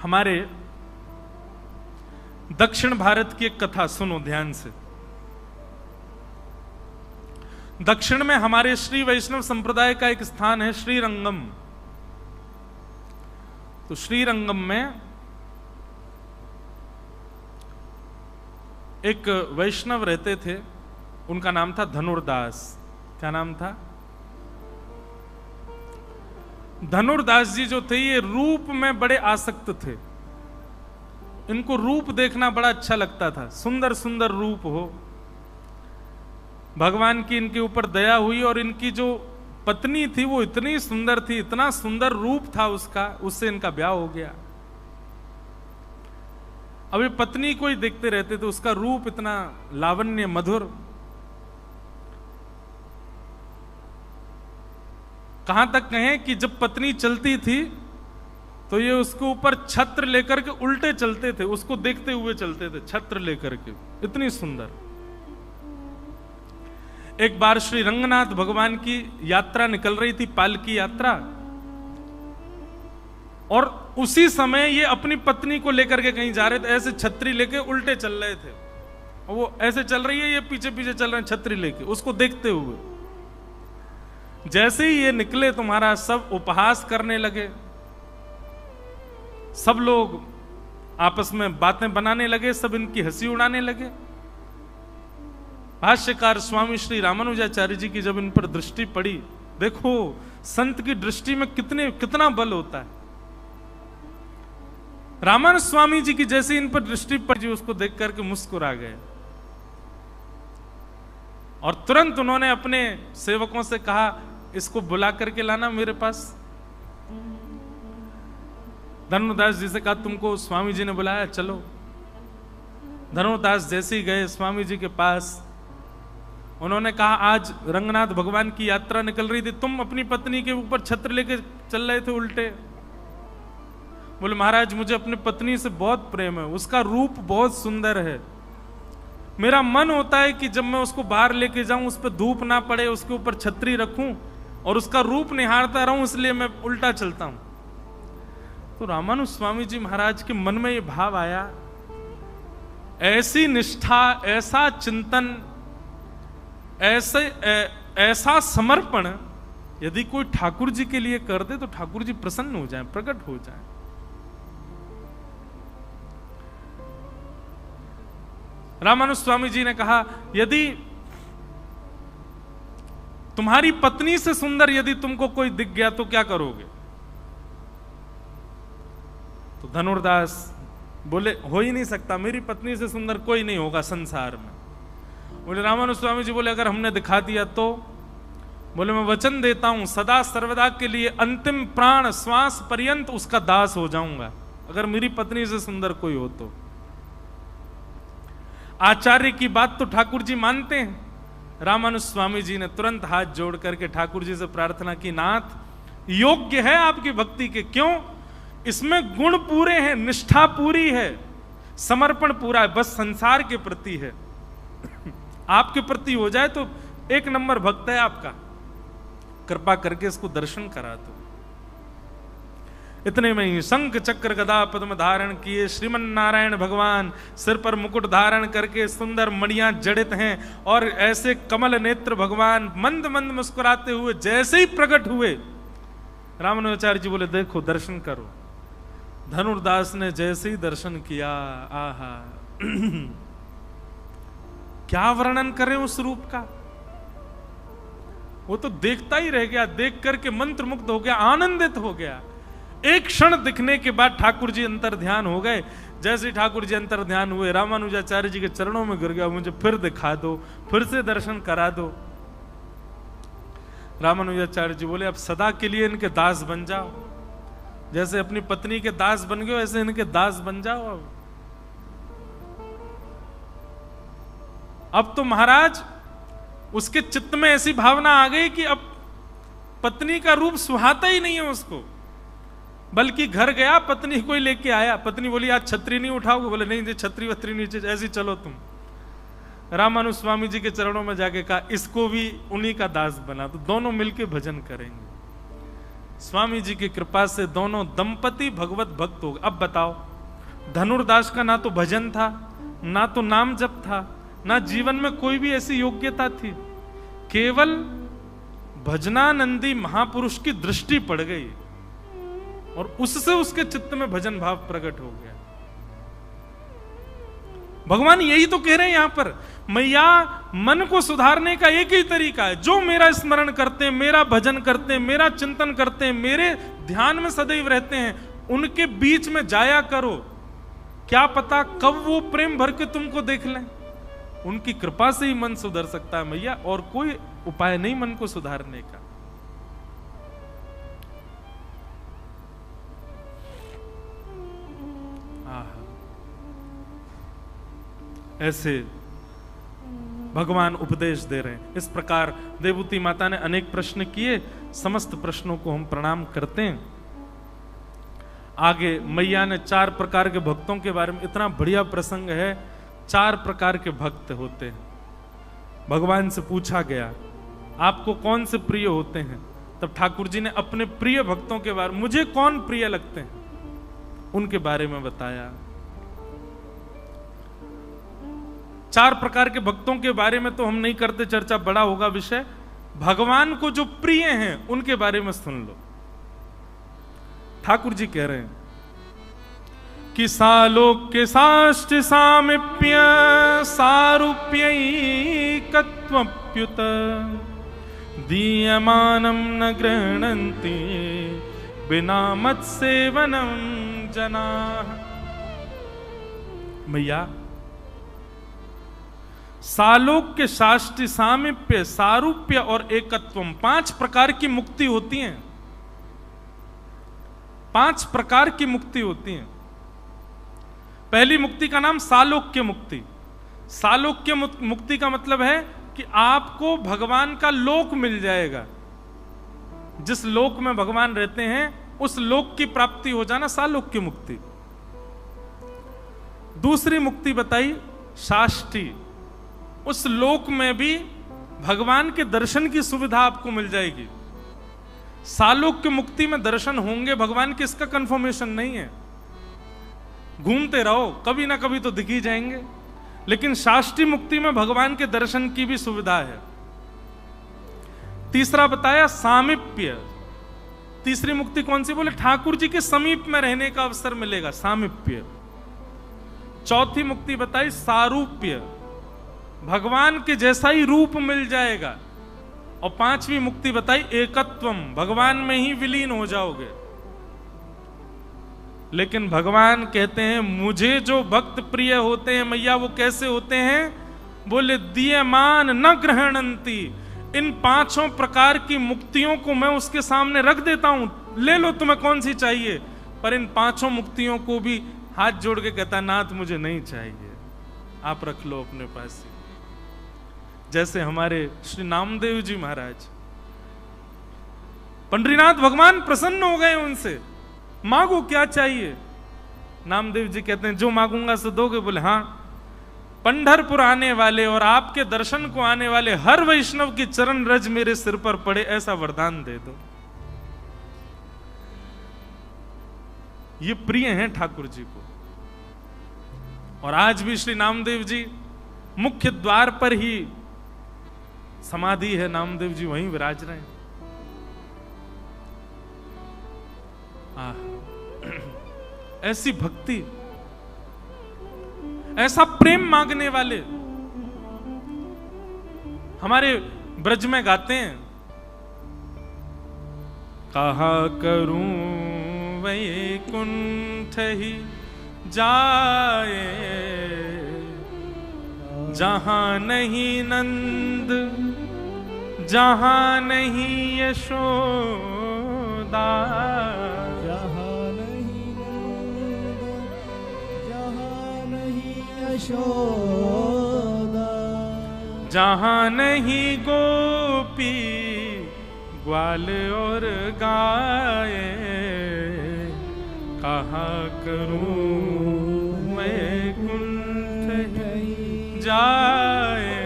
हमारे दक्षिण भारत की एक कथा सुनो ध्यान से। दक्षिण में हमारे श्री वैष्णव संप्रदाय का एक स्थान है श्रीरंगम। तो श्रीरंगम में एक वैष्णव रहते थे, उनका नाम था धनुर्दास। क्या नाम था? धनुर्दास जी जो थे ये रूप में बड़े आसक्त थे। इनको रूप देखना बड़ा अच्छा लगता था, सुंदर सुंदर रूप हो। भगवान की इनके ऊपर दया हुई और इनकी जो पत्नी थी वो इतनी सुंदर थी, इतना सुंदर रूप था उसका, उससे इनका ब्याह हो गया। अभी पत्नी को ही देखते रहते थे, उसका रूप इतना लावण्य मधुर। कहां तक कहें कि जब पत्नी चलती थी तो ये उसके ऊपर छत्र लेकर के उल्टे चलते थे, उसको देखते हुए चलते थे छत्र लेकर के, इतनी सुंदर। एक बार श्री रंगनाथ भगवान की यात्रा निकल रही थी, पालकी यात्रा, और उसी समय ये अपनी पत्नी को लेकर के कहीं जा रहे थे, ऐसे छतरी लेके उल्टे चल रहे थे। और वो ऐसे चल रही है, ये पीछे पीछे चल रहे हैं छतरी लेके, उसको देखते हुए। जैसे ही ये निकले तुम्हारा सब उपहास करने लगे, सब लोग आपस में बातें बनाने लगे, सब इनकी हंसी उड़ाने लगे। भाष्यकार स्वामी श्री रामानुजाचार्य जी की जब इन पर दृष्टि पड़ी, देखो संत की दृष्टि में कितना बल होता है। रामानुज स्वामी जी की जैसे इन पर दृष्टि पड़ी, उसको देख करके मुस्कुरा गए और तुरंत उन्होंने अपने सेवकों से कहा, इसको बुला करके लाना मेरे पास। धनुर्दास जी से कहा, तुमको स्वामी जी ने बुलाया, चलो। धनुर्दास जैसे ही गए स्वामी जी के पास, उन्होंने कहा, आज रंगनाथ भगवान की यात्रा निकल रही थी, तुम अपनी पत्नी के ऊपर छत्र लेके चल रहे थे उल्टे। बोले, महाराज मुझे अपनी पत्नी से बहुत प्रेम है, उसका रूप बहुत सुंदर है। मेरा मन होता है कि जब मैं उसको बाहर लेके जाऊं, उस पर धूप ना पड़े, उसके ऊपर छतरी रखूं और उसका रूप निहारता रहूं, इसलिए मैं उल्टा चलता हूं। तो रामानुज स्वामी जी महाराज के मन में ये भाव आया, ऐसी निष्ठा, ऐसा चिंतन, ऐसा समर्पण यदि कोई ठाकुर जी के लिए कर दे तो ठाकुर जी प्रसन्न हो जाए, प्रकट हो जाए। रामानुज स्वामी जी ने कहा, यदि तुम्हारी पत्नी से सुंदर यदि तुमको कोई दिख गया तो क्या करोगे? तो धनुर्दास बोले, हो ही नहीं सकता, मेरी पत्नी से सुंदर कोई नहीं होगा संसार में। बोले रामानुज स्वामी जी बोले, अगर हमने दिखा दिया तो? बोले, मैं वचन देता हूं सदा सर्वदा के लिए अंतिम प्राण श्वास पर्यंत उसका दास हो जाऊंगा, अगर मेरी पत्नी से सुंदर कोई हो तो। आचार्य की बात तो ठाकुर जी मानते हैं। रामानुज स्वामी जी ने तुरंत हाथ जोड़ करके ठाकुर जी से प्रार्थना की, नाथ योग्य है आपकी भक्ति के, क्यों? इसमें गुण पूरे हैं, निष्ठा पूरी है, समर्पण पूरा है, बस संसार के प्रति है। आपके प्रति हो जाए तो एक नंबर भक्त है आपका, कृपा करके इसको दर्शन करा दो। इतने में ही शंख चक्र गदा पद्म धारण किए श्रीमन नारायण भगवान सिर पर मुकुट धारण करके सुंदर मणियां जड़ित हैं, और ऐसे कमल नेत्र भगवान मंद मंद मुस्कुराते हुए जैसे ही प्रकट हुए, रामानुजाचार्य जी बोले, देखो दर्शन करो। धनुर्दास ने जैसे ही दर्शन किया, आहा क्या वर्णन करें उस रूप का। वो तो देखता ही रह गया, देख करके मंत्रमुग्ध हो गया, आनंदित हो गया। एक क्षण दिखने के बाद ठाकुर जी अंतर ध्यान हो गए। जैसे ही ठाकुर जी अंतर ध्यान हुए, रामानुजाचार्य जी के चरणों में गिर गया, मुझे फिर दिखा दो, फिर से दर्शन करा दो। रामानुजाचार्य जी बोले, अब सदा के लिए इनके दास बन जाओ, जैसे अपनी पत्नी के दास बन गए ऐसे इनके दास बन जाओ। अब तो महाराज उसके चित्त में ऐसी भावना आ गई कि अब पत्नी का रूप सुहाता ही नहीं है उसको, बल्कि घर गया, पत्नी को ही लेके आया। पत्नी बोली, आज छतरी नहीं उठाओगे? बोले, नहीं, छतरी वतरी नीचे, ऐसी चलो तुम। रामानुज स्वामी जी के चरणों में जाके कहा, इसको भी उन्हीं का दास बना, तो दोनों मिलके भजन करेंगे। स्वामी जी की कृपा से दोनों दंपति भगवत भक्त हो गए। अब बताओ, धनुर्दास का ना तो भजन था, ना तो नाम जप था, ना जीवन में कोई भी ऐसी योग्यता थी, केवल भजनानंदी महापुरुष की दृष्टि पड़ गई और उससे उसके चित्त में भजन भाव प्रकट हो गया। भगवान यही तो कह रहे हैं यहां पर, मैया मन को सुधारने का एक ही तरीका है, जो मेरा स्मरण करते हैं, मेरा भजन करते हैं, मेरा चिंतन करते हैं, मेरे ध्यान में सदैव रहते हैं, उनके बीच में जाया करो। क्या पता कब वो प्रेम भर के तुमको देख लें। उनकी कृपा से ही मन सुधर सकता है मैया, और कोई उपाय नहीं मन को सुधारने का। ऐसे भगवान उपदेश दे रहे हैं। इस प्रकार देवूती माता ने अनेक प्रश्न किए, समस्त प्रश्नों को हम प्रणाम करते हैं। आगे मैया ने 4 प्रकार के भक्तों के बारे में, इतना बढ़िया प्रसंग है, 4 प्रकार के भक्त होते हैं। भगवान से पूछा गया आपको कौन से प्रिय होते हैं, तब ठाकुर जी ने अपने प्रिय भक्तों के बारे में, मुझे कौन प्रिय लगते हैं, उनके बारे में बताया। 4 प्रकार के भक्तों के बारे में तो हम नहीं करते चर्चा, बड़ा होगा विषय। भगवान को जो प्रिय हैं उनके बारे में सुन लो। ठाकुर जी कह रहे हैं कि सालोक्य साष्ट सामीप्य सारूप्यैकत्वप्युत दीयमानं न गृह्णन्ति बिना मत्सेवनं जनाः। मैया सालोक्य साष्ट सामीप्य सारूप्य और एकत्वम, 5 प्रकार की मुक्ति होती हैं। 5 प्रकार की मुक्ति होती हैं। पहली मुक्ति का नाम सालोक्य मुक्ति। सालोक्य मुक्ति का मतलब है कि आपको भगवान का लोक मिल जाएगा। जिस लोक में भगवान रहते हैं उस लोक की प्राप्ति हो जाना, सालोक्य मुक्ति। दूसरी मुक्ति बताई साष्टी, उस लोक में भी भगवान के दर्शन की सुविधा आपको मिल जाएगी। सालोक्य मुक्ति में दर्शन होंगे भगवान के, इसका कंफर्मेशन नहीं है, घूमते रहो कभी ना कभी तो दिख ही जाएंगे। लेकिन शास्त्री मुक्ति में भगवान के दर्शन की भी सुविधा है। तीसरा बताया सामीप्य। तीसरी मुक्ति कौन सी, बोले ठाकुर जी के समीप में रहने का अवसर मिलेगा, सामीप्य। चौथी मुक्ति बताई सारूप्य, भगवान के जैसा ही रूप मिल जाएगा। और 5वीं मुक्ति बताई एकत्वम, भगवान में ही विलीन हो जाओगे। लेकिन भगवान कहते हैं मुझे जो भक्त प्रिय होते हैं मैया, वो कैसे होते हैं, बोले दीयमान न ग्रहणंती। इन 5 प्रकार की मुक्तियों को मैं उसके सामने रख देता हूं, ले लो तुम्हें कौन सी चाहिए। पर इन 5 मुक्तियों को भी हाथ जोड़ के कहता नाथ मुझे नहीं चाहिए, आप रख लो अपने पास ही। जैसे हमारे श्री नामदेव जी महाराज, पंडरीनाथ भगवान प्रसन्न हो गए उनसे, मांगो क्या चाहिए। नामदेव जी कहते हैं जो मांगूंगा सो दोगे। बोले हाँ, पंढरपुर आने वाले और आपके दर्शन को आने वाले हर वैष्णव की चरण रज मेरे सिर पर पड़े, ऐसा वरदान दे दो। ये प्रिय हैं ठाकुर जी को। और आज भी श्री नामदेव जी मुख्य द्वार पर ही समाधि है, नामदेव जी वहीं विराज रहे हैं। ऐसी भक्ति, ऐसा प्रेम मांगने वाले हमारे ब्रज में गाते हैं, कहा करूं वैकुंठ ही जाए जहां नहीं नंद, जहां नहीं यशोदा, जहां नहीं नंद, जहां नहीं यशोदा, जहां नहीं गोपी ग्वाल और गाए, कहा करूं वैकुंठ जाए,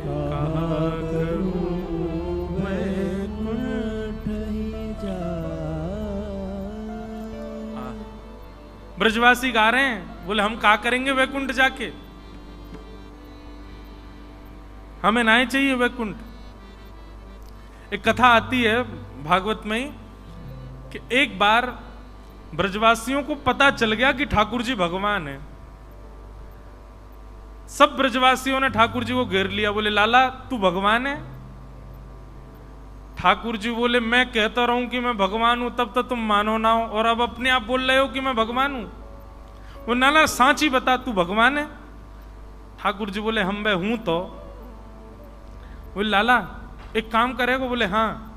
कहा करूं वैकुंठ ही जाए। ब्रजवासी गा रहे हैं, बोले हम क्या करेंगे वैकुंठ जाके, हमें ना ही चाहिए वैकुंठ। एक कथा आती है भागवत में ही कि एक बार ब्रजवासियों को पता चल गया कि ठाकुर जी भगवान है। सब ब्रजवासियों ने ठाकुर जी को घेर लिया, बोले लाला तू भगवान है? ठाकुर जी बोले मैं कहता रहूं कि मैं भगवान हूं तब तक तुम मानो ना हो, और अब अपने आप बोल रहे हो कि मैं भगवान हूं। वो नाला सांची बता तू भगवान है? ठाकुर जी बोले हम मैं हूं तो। बोले लाला एक काम करेगा? बोले हाँ,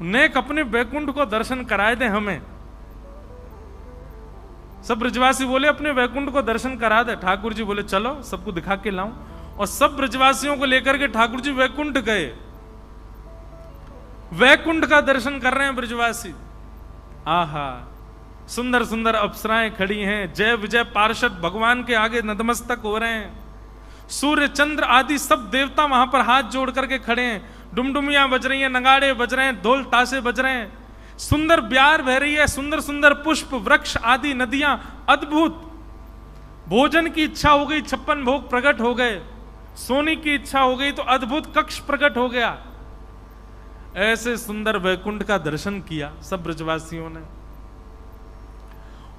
नेक अपने वैकुंठ को दर्शन कराए दे हमें। सब ब्रजवासी बोले अपने वैकुंठ को दर्शन करा दे। ठाकुर जी बोले चलो सबको दिखा के लाऊं, और सब ब्रजवासियों को लेकर के ठाकुर जी वैकुंठ गए। वैकुंठ का दर्शन कर रहे हैं ब्रजवासी। आहा, सुंदर सुंदर अप्सराएं खड़ी हैं, जय विजय पार्षद भगवान के आगे नतमस्तक हो रहे हैं। सूर्य चंद्र आदि सब देवता वहां पर हाथ जोड़ करके खड़े हैं। डुमडुमियां बज रही हैं, नगाड़े बज रहे हैं, ढोल ताशे बज रहे हैं, सुंदर ब्यार बह रही है, सुंदर सुंदर पुष्प वृक्ष आदि नदियां, अद्भुत। भोजन की इच्छा हो गई, 56 भोग प्रकट हो गए। सोने की इच्छा हो गई तो अद्भुत कक्ष प्रकट हो गया। ऐसे सुंदर वैकुंठ का दर्शन किया सब ब्रजवासियों ने,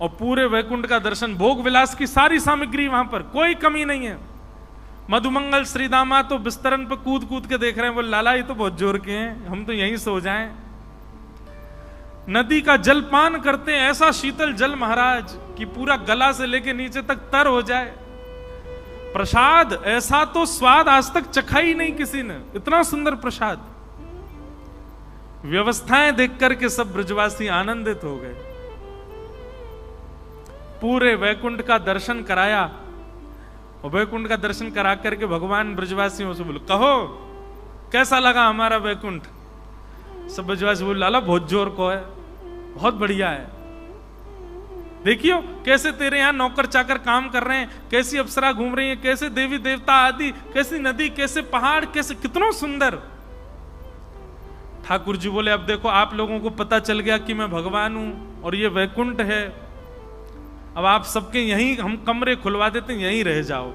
और पूरे वैकुंठ का दर्शन, भोग विलास की सारी सामग्री वहां पर, कोई कमी नहीं है। मधुमंगल श्रीदामा तो बिस्तरन पर कूद कूद के देख रहे हैं, बोले लाला ये तो बहुत जोर के हैं, हम तो यहीं सो जाएं। नदी का जल पान करते हैं, ऐसा शीतल जल महाराज कि पूरा गला से लेके नीचे तक तर हो जाए। प्रसाद ऐसा तो स्वाद आज तक चखा ही नहीं किसी ने, इतना सुंदर प्रसाद। व्यवस्थाएं देख करके सब ब्रजवासी आनंदित हो गए। पूरे वैकुंठ का दर्शन कराया, और वैकुंठ का दर्शन करा करके भगवान ब्रजवासियों से बोले कहो कैसा लगा हमारा वैकुंठ? सब ब्रजवासी बोले लाला बहुत जोर को है, बहुत बढ़िया है। देखियो कैसे तेरे यहां नौकर चाकर काम कर रहे हैं, कैसी अप्सरा घूम रही है, कैसे देवी देवता आदि, कैसी नदी, कैसे पहाड़, कैसे कितना सुंदर। ठाकुर जी बोले अब देखो आप लोगों को पता चल गया कि मैं भगवान हूं और ये वैकुंठ है, अब आप सबके यहीं हम कमरे खुलवा देते हैं, यहीं रह जाओ।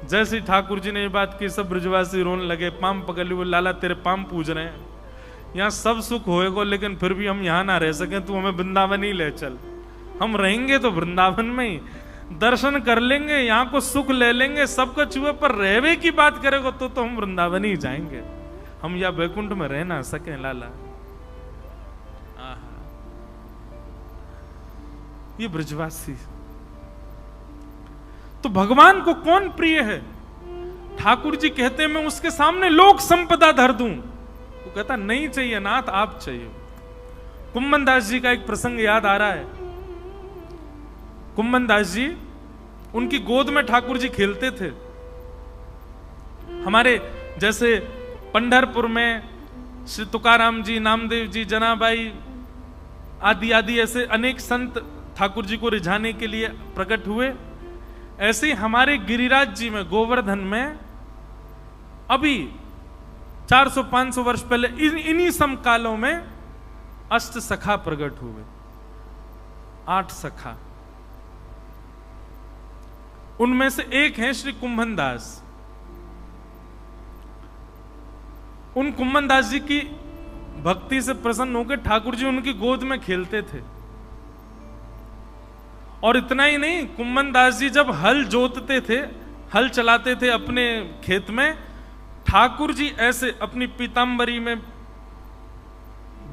जैसे ही ठाकुर जी ने ये बात की सब ब्रजवासी रोने लगे, पाम पकड़ लिए, बोले लाला तेरे पाम पूज रहे हैं, यहाँ सब सुख होएगा लेकिन फिर भी हम यहाँ ना रह सके, तू हमें वृंदावन ही ले चल। हम रहेंगे तो वृंदावन में ही, दर्शन कर लेंगे, यहाँ को सुख ले लेंगे, सबका छुए, पर रहवे की बात करेगा तो हम वृंदावन ही जाएंगे, हम या वैकुंठ में रह ना सके लाला। ये ब्रजवासी, तो भगवान को कौन प्रिय है? ठाकुर जी कहते हैं मैं उसके सामने लोक संपदा धर दूं, वो कहता नहीं चाहिए नाथ आप चाहिए। कुम्मन दास जी का एक प्रसंग याद आ रहा है। कुम्मन दास जी, उनकी गोद में ठाकुर जी खेलते थे। हमारे जैसे पंढरपुर में श्री तुकाराम जी, नामदेव जी, जनाबाई आदि आदि ऐसे अनेक संत ठाकुर जी को रिझाने के लिए प्रकट हुए, ऐसे ही हमारे गिरिराज जी में, गोवर्धन में अभी 400-500 वर्ष पहले इन्हीं समकालों में अष्ट सखा प्रकट हुए, 8 सखा। उनमें से एक हैं श्री कुम्भन दास। उन कुम्भन दास जी की भक्ति से प्रसन्न होकर ठाकुर जी उनकी गोद में खेलते थे। और इतना ही नहीं, कुम्भन दास जी जब हल जोतते थे, हल चलाते थे अपने खेत में, ठाकुर जी ऐसे अपनी पीतांबरी में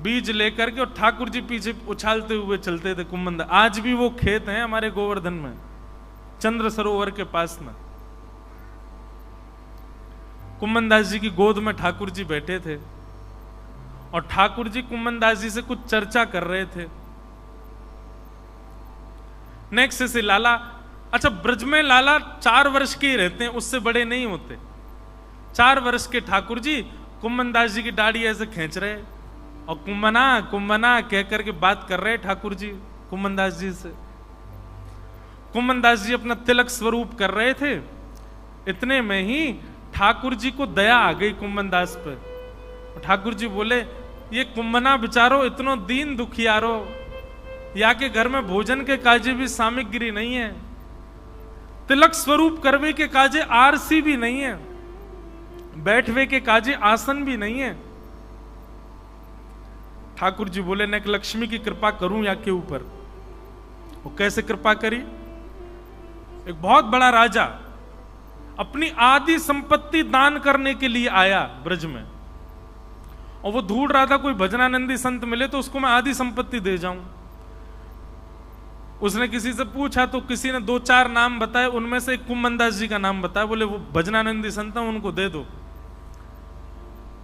बीज लेकर के और ठाकुर जी पीछे उछालते हुए चलते थे कुम्भन दास। आज भी वो खेत हैं हमारे गोवर्धन में, चंद्र सरोवर के पास में। कुम्भन दास जी की गोद में ठाकुर जी बैठे थे और ठाकुर जी कुम्भन दास जी से कुछ चर्चा कर रहे थे। नेक्स्ट से लाला, अच्छा ब्रज में लाला 4 वर्ष के ही रहते हैं, उससे बड़े नहीं होते। 4 वर्ष के ठाकुर जी कुम्भन दास जी की दाढ़ी ऐसे खींच रहे और कुम्भना कुम्भना कह करके बात कर रहे ठाकुर जी कुम्भन दास जी से। कुम्भन दास जी अपना तिलक स्वरूप कर रहे थे। इतने में ही ठाकुर जी को दया आ गई कुम्भन दास पर। ठाकुर जी बोले ये कुम्भना बेचारो इतनो दीन दुखियारो, या के घर में भोजन के काजे भी सामग्री नहीं है, तिलक स्वरूप करवे के काजे आरसी भी नहीं है, बैठवे के काजे आसन भी नहीं है। ठाकुर जी बोले न लक्ष्मी की कृपा करूं या के ऊपर। वो कैसे कृपा करी? एक बहुत बड़ा राजा अपनी आदि संपत्ति दान करने के लिए आया ब्रज में, और वो ढूंढ रहा था कोई भजनानंदी संत मिले तो उसको मैं आदि संपत्ति दे जाऊं। उसने किसी से पूछा तो किसी ने 2-4 नाम बताए, उनमें से एक कुम्मनदास जी का नाम बताया। बोले वो भजनानंदी संत है, उनको दे दो।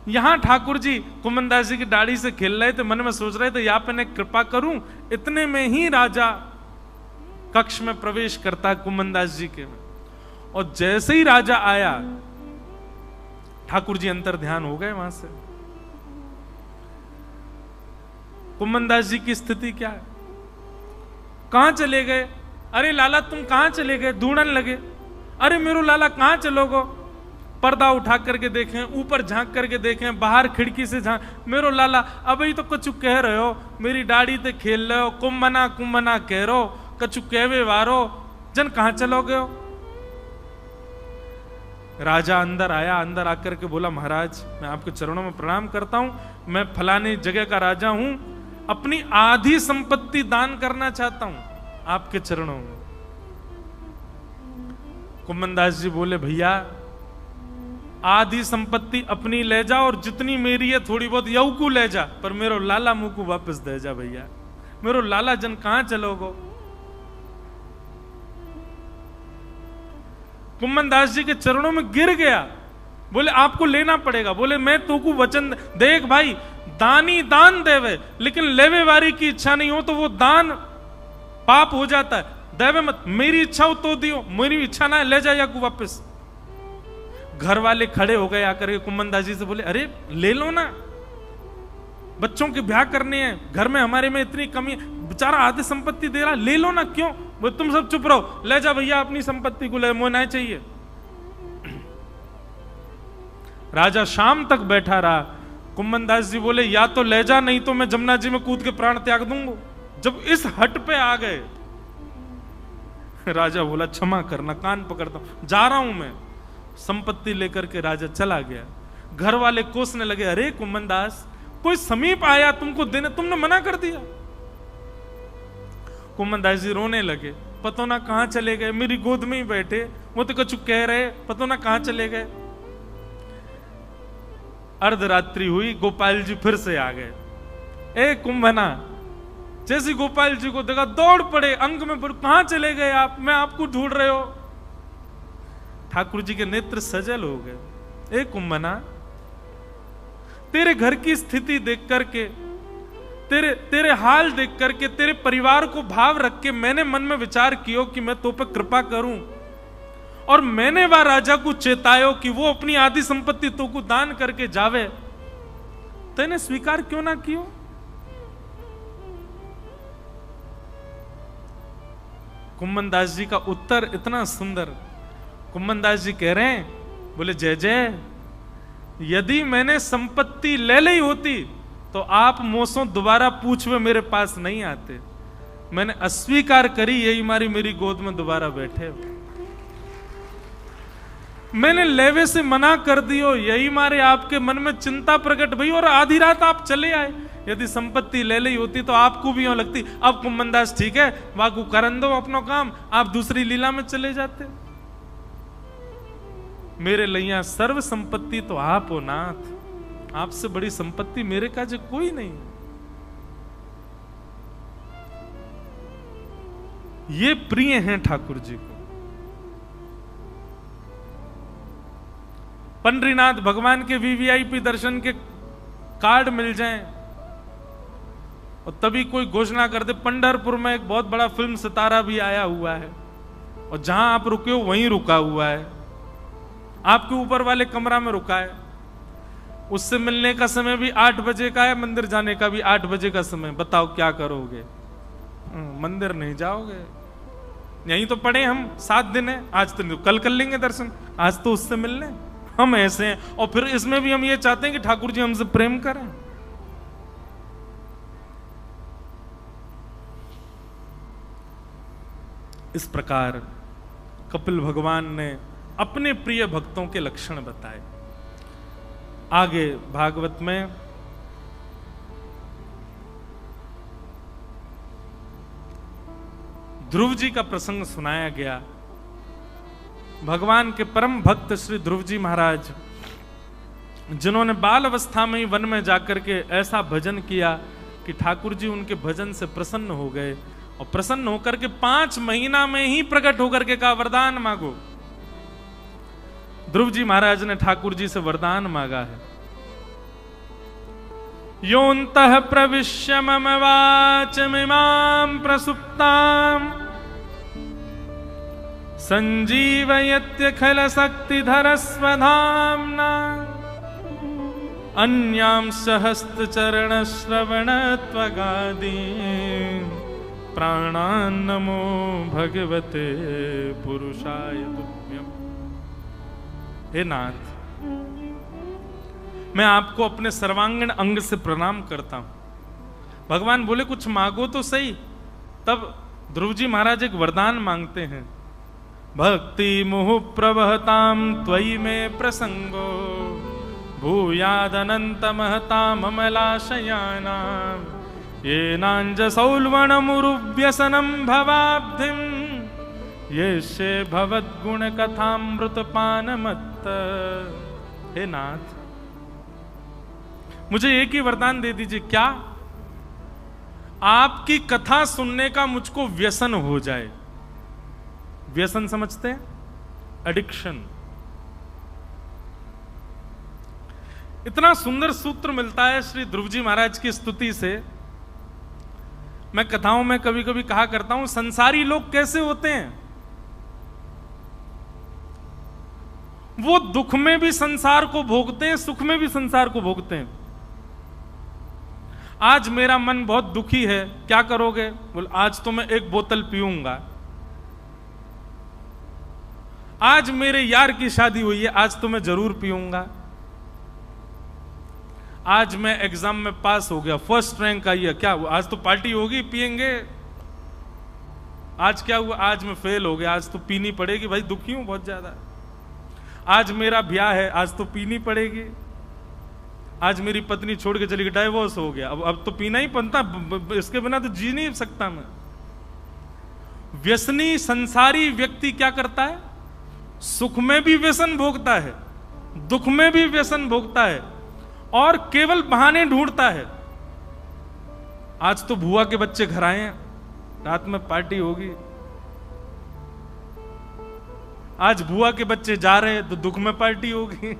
यहां ठाकुर जी कुम्मनदास जी की दाढ़ी से खेल रहे थे, मन में सोच रहे थे या पे ने कृपा करूं। इतने में ही राजा कक्ष में प्रवेश करता कुम्मनदास जी के में, और जैसे ही राजा आया ठाकुर जी अंतर ध्यान हो गए वहां से। कुम्मनदास जी की स्थिति क्या है? कहां चले गए? अरे लाला तुम कहां चले गए? ढूंढने लगे। अरे मेरो लाला कहां चलोगो? पर्दा उठा करके देखें, ऊपर झांक करके देखें, बाहर खिड़की से झांक, मेरो लाला अभी तो कछु कह रहे हो, मेरी दाढ़ी ते खेल रहे हो, कुम्मना कुम्मना कह रहे हो, कछु कहवे वारो, जन कहां चलोगे हो? राजा अंदर आया, अंदर आकर के बोला महाराज मैं आपके चरणों में प्रणाम करता हूं, मैं फलाने जगह का राजा हूं, अपनी आधी संपत्ति दान करना चाहता हूं आपके चरणों में। कुम्मनदास जी बोले भैया आधी संपत्ति अपनी ले जा और जितनी मेरी है थोड़ी बहुत यऊ को ले जा, पर मेरो लाला मुंह को वापस दे जा भैया। मेरो लाला जन कहां चलोगो? कुम्मनदास जी के चरणों में गिर गया। बोले आपको लेना पड़ेगा। बोले मैं तो को वचन देख भाई, दानी दान देवे, लेकिन लेवे वारी की इच्छा नहीं हो तो वो दान पाप हो जाता है। देवे मत, मेरी इच्छा हो तो दियो, मेरी इच्छा ना है ले जा या को वापस। घर वाले खड़े हो गए आकर के कुम्मनदास जी से बोले अरे ले लो ना, बच्चों के ब्याह करने हैं, घर में हमारे में इतनी कमी, बेचारा आधी संपत्ति दे रहा, ले लो ना। क्यों? बोले तुम सब चुप रहो, ले जा भैया अपनी संपत्ति को, ले, मोह नहीं चाहिए। राजा शाम तक बैठा रहा। कुम्मनदास जी बोले या तो ले जा, नहीं तो मैं जमुना जी में कूद के प्राण त्याग दूंगा। जब इस हट पे आ गए राजा बोला क्षमा करना, कान पकड़ता हूं, जा रहा हूं मैं। संपत्ति लेकर के राजा चला गया। घर वाले कोसने लगे अरे कुम्मनदास कोई समीप आया तुमको देने, तुमने मना कर दिया। कुम्मनदास जी रोने लगे, पतो ना कहां चले गए, मेरी गोद में ही बैठे, वो तो कुछ कह रहे, पतो ना कहां चले गए। अर्धरात्रि हुई, गोपाल जी फिर से आ गए। ए कुंभना, जैसे गोपाल जी को देखा दौड़ पड़े, अंग में पड़, कहां चले गए आप, मैं आपको ढूंढ रहे हो। ठाकुर जी के नेत्र सजल हो गए। ए कुंभना, तेरे घर की स्थिति देख करके, तेरे हाल देख करके, तेरे परिवार को भाव रख के मैंने मन में विचार किया कि मैं तो पे कृपा करूं, और मैंने वह राजा को चेतायो कि वो अपनी आधी संपत्ति तो को दान करके जावे, तेने स्वीकार क्यों ना कियो। कुम्मनदास जी का उत्तर इतना सुंदर। कुम्मनदास जी कह रहे हैं, बोले जय जय, यदि मैंने संपत्ति ले ली होती तो आप मोसों दोबारा पूछवे मेरे पास नहीं आते। मैंने अस्वीकार करी, यही मेरी गोद में दोबारा बैठे। मैंने लेवे से मना कर दियो, यही मारे आपके मन में चिंता प्रकट भई, और आधी रात आप चले आए। यदि संपत्ति ले ली होती तो आपको भी यूं लगती अब कुम्मनदास ठीक है, वाकू करन दो अपनो काम, आप दूसरी लीला में चले जाते। मेरे लैया सर्व संपत्ति तो आप हो नाथ, आपसे बड़ी संपत्ति मेरे काजे कोई नहीं। ये प्रिय हैं ठाकुर जी को। पंडरीनाथ भगवान के वीवीआईपी दर्शन के कार्ड मिल जाएं और तभी कोई घोषणा कर दे पंढरपुर में एक बहुत बड़ा फिल्म सितारा भी आया हुआ है, और जहां आप रुके हो वहीं रुका हुआ है, आपके ऊपर वाले कमरा में रुका है। उससे मिलने का समय भी 8 बजे का है, मंदिर जाने का भी 8 बजे का समय। बताओ क्या करोगे? मंदिर नहीं जाओगे। यहीं तो पड़े हम 7 दिन है, आज तो कल कर लेंगे दर्शन, आज तो उससे मिलने। हम ऐसे हैं, और फिर इसमें भी हम ये चाहते हैं कि ठाकुर जी हमसे प्रेम करें। इस प्रकार कपिल भगवान ने अपने प्रिय भक्तों के लक्षण बताए। आगे भागवत में ध्रुव जी का प्रसंग सुनाया गया। भगवान के परम भक्त श्री ध्रुव जी महाराज, जिन्होंने बाल अवस्था में ही वन में जाकर के ऐसा भजन किया कि ठाकुर जी उनके भजन से प्रसन्न हो गए, और प्रसन्न होकर के 5 महीना में ही प्रकट होकर के कहा वरदान मांगो। ध्रुव जी महाराज ने ठाकुर जी से वरदान मांगा है। योऽन्तः प्रविश्य मम वाचमिमां प्रसुप्ताम् संजीवयत्यखिल शक्तिधरस्वधाम्ना अन्यांश हस्तचरणश्रवणत्वगादीन् प्राणान्नमो भगवते पुरुषाय तुभ्यम्। हे नाथ, मैं आपको अपने सर्वांगीण अंग से प्रणाम करता हूं। भगवान बोले कुछ मांगो तो सही। तब ध्रुव जी महाराज एक वरदान मांगते हैं। भक्ति मुहु प्रवहताम त्वयि में प्रसंगो भूयादनंत महताम अमलाशयानाम येनांजसौल्वणमुरुव्यसनं भवाब्धिं येष्ये भवद्गुण कथामृतपानमत्त। हे नाथ, मुझे एक ही वरदान दे दीजिए, क्या आपकी कथा सुनने का मुझको व्यसन हो जाए। व्यसन समझते हैं? एडिक्शन। इतना सुंदर सूत्र मिलता है श्री ध्रुव जी महाराज की स्तुति से। मैं कथाओं में कभी कभी कहा करता हूं, संसारी लोग कैसे होते हैं? वो दुख में भी संसार को भोगते हैं, सुख में भी संसार को भोगते हैं। आज मेरा मन बहुत दुखी है, क्या करोगे? बोल आज तो मैं 1 बोतल पीऊंगा। आज मेरे यार की शादी हुई है, आज तो मैं जरूर पीऊंगा। आज मैं एग्जाम में पास हो गया, फर्स्ट रैंक आई है, क्या हुआ? आज तो पार्टी होगी, पिएंगे। आज क्या हुआ? आज मैं फेल हो गया, आज तो पीनी पड़ेगी भाई, दुखी हूं बहुत ज्यादा। आज मेरा ब्याह है, आज तो पीनी पड़ेगी। आज मेरी पत्नी छोड़ के चली गई, डाइवोर्स हो गया, अब तो पीना ही पड़ता, इसके बिना तो जी नहीं सकता मैं। व्यसनी संसारी व्यक्ति क्या करता है? सुख में भी व्यसन भोगता है, दुख में भी व्यसन भोगता है, और केवल बहाने ढूंढता है। आज तो बुआ के बच्चे घर आए हैं, रात में पार्टी होगी। आज बुआ के बच्चे जा रहे हैं तो दुख में पार्टी होगी।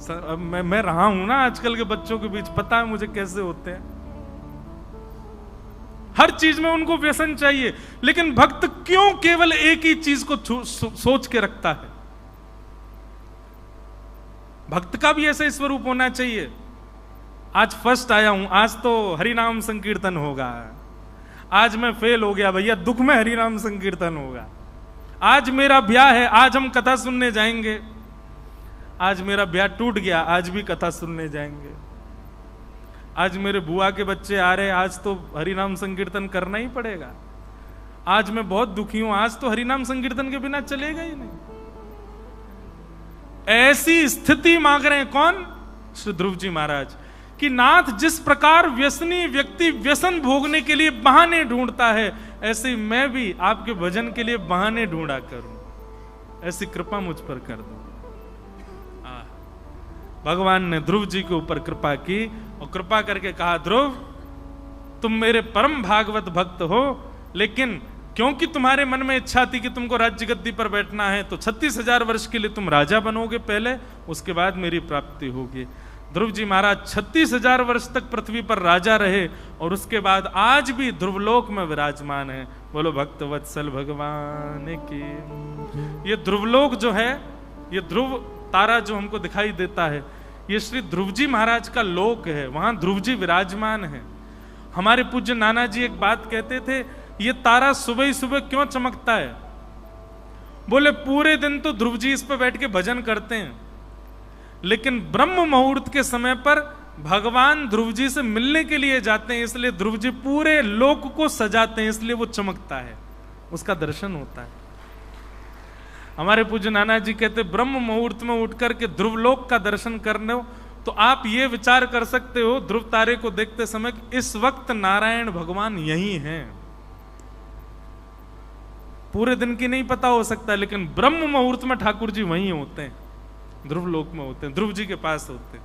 अब मैं रहा हूं ना आजकल के बच्चों के बीच, पता है मुझे कैसे होते हैं। हर चीज में उनको व्यसन चाहिए। लेकिन भक्त क्यों केवल एक ही चीज को सोच के रखता है? भक्त का भी ऐसा स्वरूप होना चाहिए। आज फर्स्ट आया हूं, आज तो हरिनाम संकीर्तन होगा। आज मैं फेल हो गया भैया, दुख में हरिनाम संकीर्तन होगा। आज मेरा ब्याह है, आज हम कथा सुनने जाएंगे। आज मेरा ब्याह टूट गया, आज भी कथा सुनने जाएंगे। आज मेरे बुआ के बच्चे आ रहे, आज तो हरिनाम संकीर्तन करना ही पड़ेगा। आज मैं बहुत दुखी हूं, आज तो हरिनाम संकीर्तन के बिना चलेगा ही नहीं। ऐसी स्थिति मांग रहे हैं कौन? श्री ध्रुव जी महाराज कि नाथ, जिस प्रकार व्यसनी व्यक्ति व्यसन भोगने के लिए बहाने ढूंढता है, ऐसे ही मैं भी आपके भजन के लिए बहाने ढूंढा करूं। ऐसी कृपा मुझ पर कर दो। भगवान ने ध्रुव जी के ऊपर कृपा की और कृपा करके कहा, ध्रुव तुम मेरे परम भागवत भक्त हो, लेकिन क्योंकि तुम्हारे मन में इच्छा थी कि तुमको राज्य गद्दी पर बैठना है, तो 36,000 वर्ष के लिए तुम राजा बनोगे पहले, उसके बाद मेरी प्राप्ति होगी। ध्रुव जी महाराज 36,000 वर्ष तक पृथ्वी पर राजा रहे और उसके बाद आज भी ध्रुवलोक में विराजमान है। बोलो भक्त वत्सल भगवान की। ये ध्रुवलोक जो है, ये ध्रुव तारा जो हमको दिखाई देता है, ये श्री ध्रुव जी महाराज का लोक है। वहां ध्रुव जी विराजमान है। हमारे पूज्य नाना जी एक बात कहते थे, ये तारा सुबह ही सुबह क्यों चमकता है? बोले पूरे दिन तो ध्रुव जी इस पर बैठ के भजन करते हैं, लेकिन ब्रह्म मुहूर्त के समय पर भगवान ध्रुव जी से मिलने के लिए जाते हैं, इसलिए ध्रुव जी पूरे लोक को सजाते हैं, इसलिए वो चमकता है, उसका दर्शन होता है। हमारे पूज्य नाना जी कहते ब्रह्म मुहूर्त में उठ करके ध्रुवलोक का दर्शन करने हो तो आप ये विचार कर सकते हो ध्रुव तारे को देखते समय कि इस वक्त नारायण भगवान यही हैं। पूरे दिन की नहीं पता हो सकता, लेकिन ब्रह्म मुहूर्त में ठाकुर जी वहीं होते हैं, ध्रुव लोक में होते हैं, ध्रुव जी के पास होते हैं।